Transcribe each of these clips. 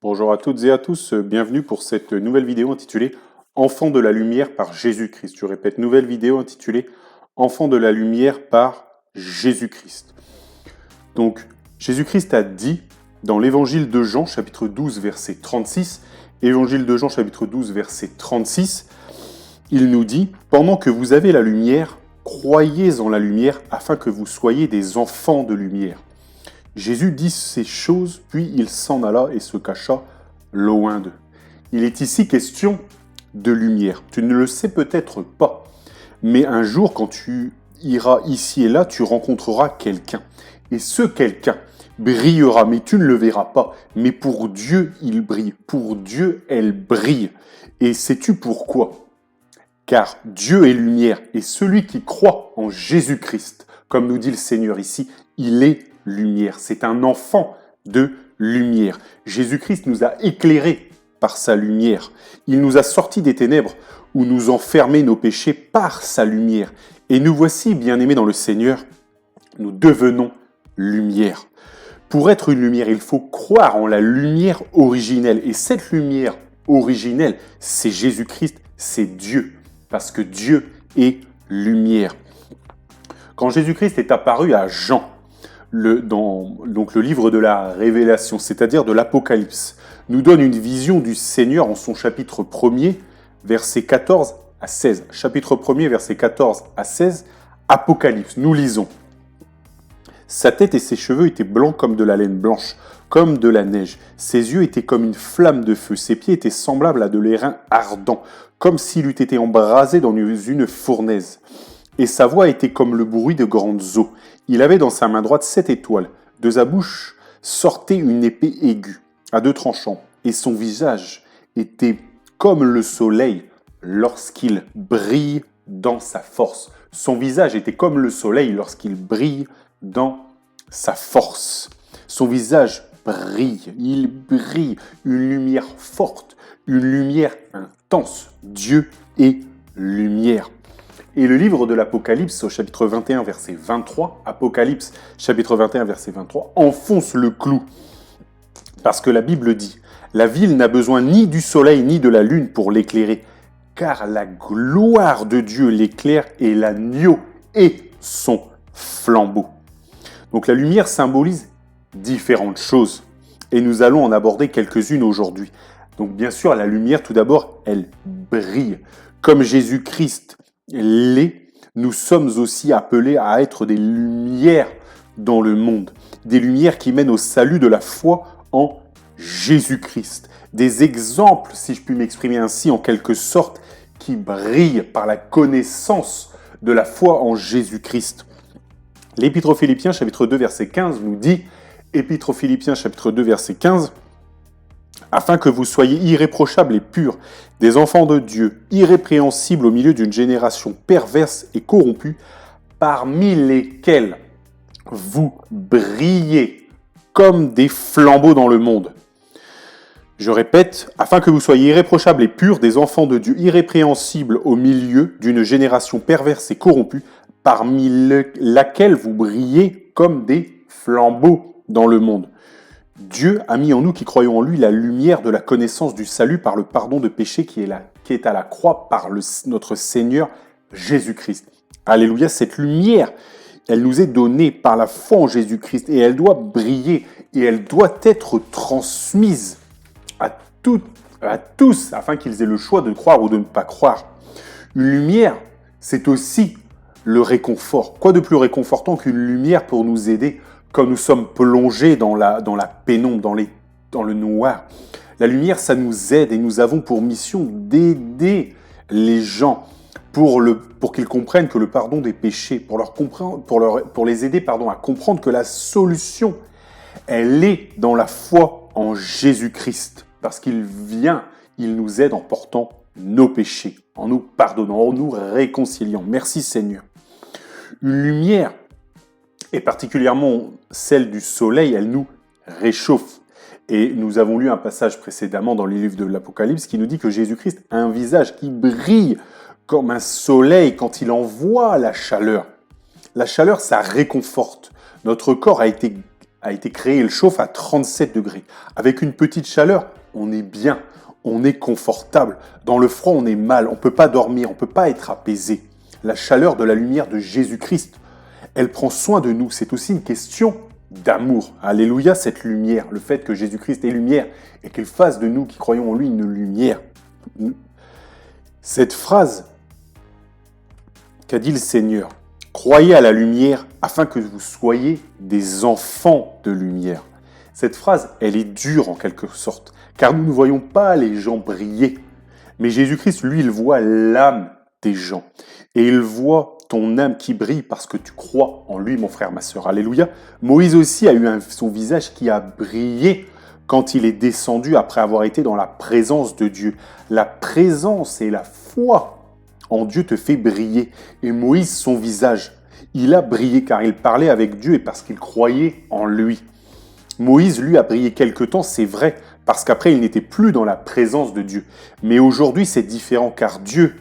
Bonjour à toutes et à tous, bienvenue pour cette nouvelle vidéo intitulée Enfants de la lumière par Jésus-Christ. Je répète, nouvelle vidéo intitulée Enfants de la lumière par Jésus-Christ. Donc, Jésus-Christ a dit dans l'évangile de Jean, chapitre 12, verset 36, évangile de Jean, chapitre 12, verset 36, il nous dit « Pendant que vous avez la lumière, croyez en la lumière afin que vous soyez des enfants de lumière. » Jésus dit ces choses, puis il s'en alla et se cacha loin d'eux. Il est ici question de lumière. Tu ne le sais peut-être pas, mais un jour, quand tu iras ici et là, tu rencontreras quelqu'un. Et ce quelqu'un brillera, mais tu ne le verras pas. Mais pour Dieu, il brille. Pour Dieu, elle brille. Et sais-tu pourquoi ? Car Dieu est lumière, et celui qui croit en Jésus-Christ, comme nous dit le Seigneur ici, il est lumière. C'est un enfant de lumière. Jésus-Christ nous a éclairés par sa lumière. Il nous a sortis des ténèbres où nous enfermaient nos péchés par sa lumière. Et nous voici, bien-aimés dans le Seigneur, nous devenons lumière. Pour être une lumière, il faut croire en la lumière originelle. Et cette lumière originelle, c'est Jésus-Christ, c'est Dieu. Parce que Dieu est lumière. Quand Jésus-Christ est apparu à Jean, donc le livre de la Révélation, c'est-à-dire de l'Apocalypse, nous donne une vision du Seigneur en son chapitre 1er, versets 14 à 16. Chapitre 1er, versets 14 à 16, Apocalypse, nous lisons. Sa tête et ses cheveux étaient blancs comme de la laine blanche, comme de la neige. Ses yeux étaient comme une flamme de feu. Ses pieds étaient semblables à de l'airain ardent, comme s'il eût été embrasé dans une fournaise. Et sa voix était comme le bruit de grandes eaux. Il avait dans sa main droite 7 étoiles. De sa bouche sortait une épée aiguë, à 2 tranchants. Et son visage était comme le soleil lorsqu'il brille dans sa force. Son visage était comme le soleil lorsqu'il brille dans sa force. Son visage brille, il brille, une lumière forte, une lumière intense. Dieu est lumière. Et le livre de l'Apocalypse, au chapitre 21, verset 23, Apocalypse, chapitre 21, verset 23, enfonce le clou. Parce que la Bible dit, la ville n'a besoin ni du soleil ni de la lune pour l'éclairer, car la gloire de Dieu l'éclaire et l'agneau est son flambeau. Donc la lumière symbolise différentes choses et nous allons en aborder quelques-unes aujourd'hui. Donc bien sûr, la lumière, tout d'abord, elle brille. Comme Jésus-Christ l'est, nous sommes aussi appelés à être des lumières dans le monde. Des lumières qui mènent au salut de la foi en Jésus-Christ. Des exemples, si je puis m'exprimer ainsi, en quelque sorte, qui brillent par la connaissance de la foi en Jésus-Christ. L'Épître aux Philippiens, chapitre 2, verset 15, nous dit, Épître aux Philippiens, chapitre 2, verset 15, afin que vous soyez irréprochables et purs, des enfants de Dieu, irrépréhensibles au milieu d'une génération perverse et corrompue, parmi lesquels vous brillez comme des flambeaux dans le monde. Je répète, afin que vous soyez irréprochables et purs, des enfants de Dieu, irrépréhensibles au milieu d'une génération perverse et corrompue, parmi laquelle vous brillez comme des flambeaux dans le monde. Dieu a mis en nous qui croyons en lui la lumière de la connaissance du salut par le pardon de péché qui est à la croix par notre Seigneur Jésus-Christ. Alléluia, cette lumière, elle nous est donnée par la foi en Jésus-Christ et elle doit briller et elle doit être transmise à tous afin qu'ils aient le choix de croire ou de ne pas croire. Une lumière, c'est aussi le réconfort. Quoi de plus réconfortant qu'une lumière pour nous aider quand nous sommes plongés dans la pénombre, dans le noir. La lumière, ça nous aide et nous avons pour mission d'aider les gens pour qu'ils comprennent que le pardon des péchés, pour les aider à comprendre que la solution, elle est dans la foi en Jésus-Christ. Parce qu'il vient, il nous aide en portant nos péchés, en nous pardonnant, en nous réconciliant. Merci Seigneur. Une lumière, et particulièrement celle du soleil, elle nous réchauffe. Et nous avons lu un passage précédemment dans les livres de l'Apocalypse qui nous dit que Jésus-Christ a un visage qui brille comme un soleil quand il envoie la chaleur. La chaleur, ça réconforte. Notre corps a été a été créé, il chauffe à 37 degrés. Avec une petite chaleur, on est bien, on est confortable. Dans le froid, on est mal, on ne peut pas dormir, on ne peut pas être apaisé. La chaleur de la lumière de Jésus-Christ, elle prend soin de nous. C'est aussi une question d'amour. Alléluia, cette lumière, le fait que Jésus-Christ est lumière et qu'il fasse de nous qui croyons en lui une lumière. Cette phrase qu'a dit le Seigneur, « Croyez à la lumière afin que vous soyez des enfants de lumière ». Cette phrase, elle est dure en quelque sorte, car nous ne voyons pas les gens briller. Mais Jésus-Christ, lui, il voit l'âme des gens. Et il voit ton âme qui brille parce que tu crois en lui, mon frère, ma sœur. Alléluia. Moïse aussi a eu son visage qui a brillé quand il est descendu après avoir été dans la présence de Dieu. La présence et la foi en Dieu te fait briller. Et Moïse, son visage, il a brillé car il parlait avec Dieu et parce qu'il croyait en lui. Moïse, lui, a brillé quelque temps, c'est vrai, parce qu'après, il n'était plus dans la présence de Dieu. Mais aujourd'hui, c'est différent car Dieu,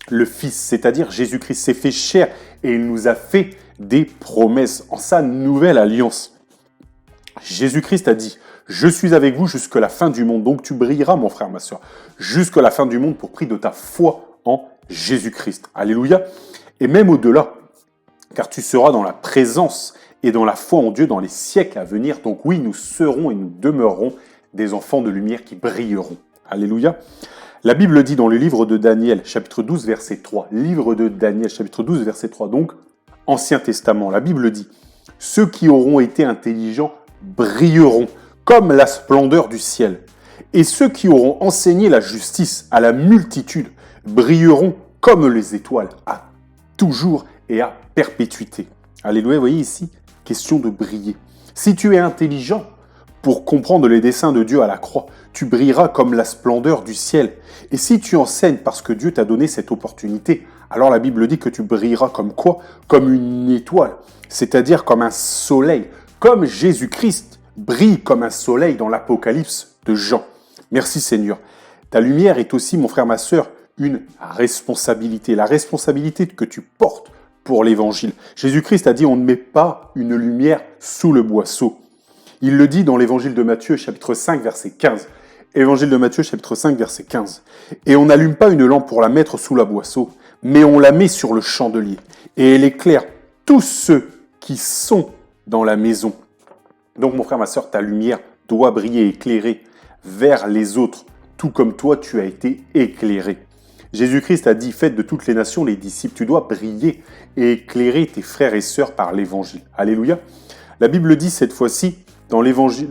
le Fils, c'est-à-dire Jésus-Christ, s'est fait chair et il nous a fait des promesses en sa nouvelle alliance. Jésus-Christ a dit « Je suis avec vous jusqu'à la fin du monde ». Donc tu brilleras, mon frère, ma soeur, jusqu'à la fin du monde pour prix de ta foi en Jésus-Christ. Alléluia. Et même au-delà, car tu seras dans la présence et dans la foi en Dieu dans les siècles à venir. Donc oui, nous serons et nous demeurerons des enfants de lumière qui brilleront. Alléluia. La Bible dit dans le livre de Daniel, chapitre 12, verset 3, livre de Daniel, chapitre 12, verset 3, donc, Ancien Testament, la Bible dit « Ceux qui auront été intelligents brilleront comme la splendeur du ciel, et ceux qui auront enseigné la justice à la multitude brilleront comme les étoiles, à toujours et à perpétuité. » Alléluia, vous voyez ici, question de briller. Si tu es intelligent pour comprendre les desseins de Dieu à la croix, tu brilleras comme la splendeur du ciel. Et si tu enseignes parce que Dieu t'a donné cette opportunité, alors la Bible dit que tu brilleras comme quoi? Comme une étoile, c'est-à-dire comme un soleil, comme Jésus-Christ brille comme un soleil dans l'Apocalypse de Jean. Merci Seigneur. Ta lumière est aussi, mon frère, ma sœur, une responsabilité. La responsabilité que tu portes pour l'Évangile. Jésus-Christ a dit, on ne met pas une lumière sous le boisseau. Il le dit dans l'Évangile de Matthieu, chapitre 5, verset 15. Évangile de Matthieu, chapitre 5, verset 15. Et on n'allume pas une lampe pour la mettre sous la boisseau, mais on la met sur le chandelier. Et elle éclaire tous ceux qui sont dans la maison. Donc, mon frère, ma sœur, ta lumière doit briller, éclairer vers les autres, tout comme toi, tu as été éclairé. Jésus-Christ a dit, faites de toutes les nations les disciples. Tu dois briller et éclairer tes frères et sœurs par l'Évangile. Alléluia. La Bible dit cette fois-ci, dans l'Évangile,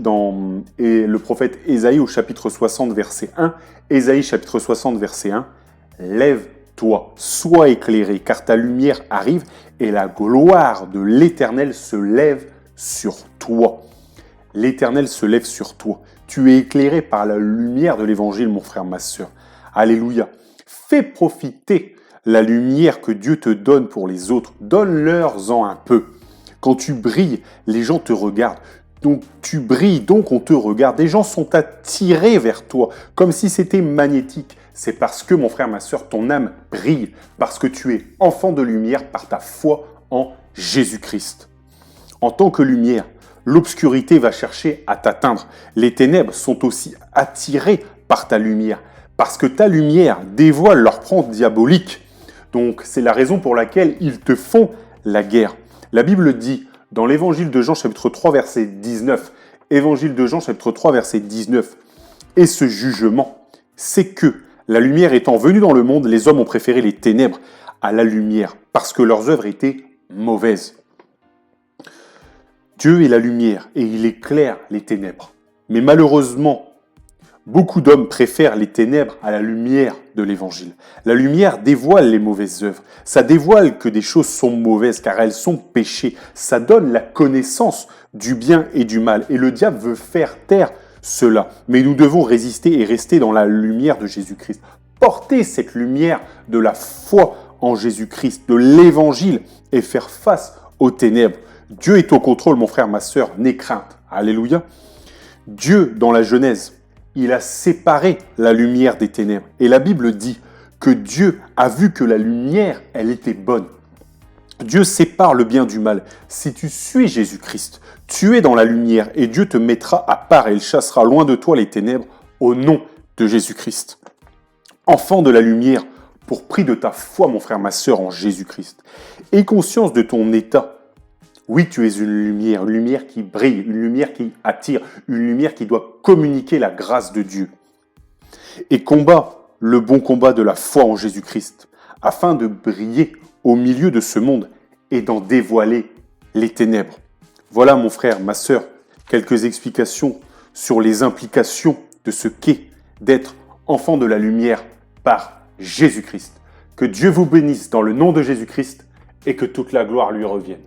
et le prophète Ésaïe au chapitre 60, verset 1, Ésaïe chapitre 60, verset 1, « Lève-toi, sois éclairé, car ta lumière arrive et la gloire de l'Éternel se lève sur toi. » L'Éternel se lève sur toi. Tu es éclairé par la lumière de l'Évangile, mon frère, ma sœur. Alléluia. Fais profiter la lumière que Dieu te donne pour les autres. Donne-leur-en un peu. Quand tu brilles, les gens te regardent. Donc tu brilles, donc on te regarde. Des gens sont attirés vers toi, comme si c'était magnétique. C'est parce que, mon frère, ma sœur, ton âme brille, parce que tu es enfant de lumière par ta foi en Jésus-Christ. En tant que lumière, l'obscurité va chercher à t'atteindre. Les ténèbres sont aussi attirées par ta lumière, parce que ta lumière dévoile leur plan diabolique. Donc c'est la raison pour laquelle ils te font la guerre. La Bible dit, dans l'évangile de Jean chapitre 3 verset 19, évangile de Jean chapitre 3 verset 19, et ce jugement, c'est que la lumière étant venue dans le monde, les hommes ont préféré les ténèbres à la lumière, parce que leurs œuvres étaient mauvaises. Dieu est la lumière et il éclaire les ténèbres. Mais malheureusement, beaucoup d'hommes préfèrent les ténèbres à la lumière de l'Évangile. La lumière dévoile les mauvaises œuvres. Ça dévoile que des choses sont mauvaises car elles sont péchées. Ça donne la connaissance du bien et du mal. Et le diable veut faire taire cela. Mais nous devons résister et rester dans la lumière de Jésus-Christ. Porter cette lumière de la foi en Jésus-Christ, de l'Évangile et faire face aux ténèbres. Dieu est au contrôle, mon frère, ma sœur, n'aie crainte. Alléluia. Dieu, dans la Genèse, il a séparé la lumière des ténèbres. Et la Bible dit que Dieu a vu que la lumière, elle était bonne. Dieu sépare le bien du mal. Si tu suis Jésus-Christ, tu es dans la lumière et Dieu te mettra à part et il chassera loin de toi les ténèbres au nom de Jésus-Christ. Enfant de la lumière, pour prix de ta foi, mon frère, ma sœur, en Jésus-Christ. Aie conscience de ton état. Oui, tu es une lumière qui brille, une lumière qui attire, une lumière qui doit communiquer la grâce de Dieu. Et combat le bon combat de la foi en Jésus-Christ, afin de briller au milieu de ce monde et d'en dévoiler les ténèbres. Voilà, mon frère, ma sœur, quelques explications sur les implications de ce qu'est d'être enfant de la lumière par Jésus-Christ. Que Dieu vous bénisse dans le nom de Jésus-Christ et que toute la gloire lui revienne.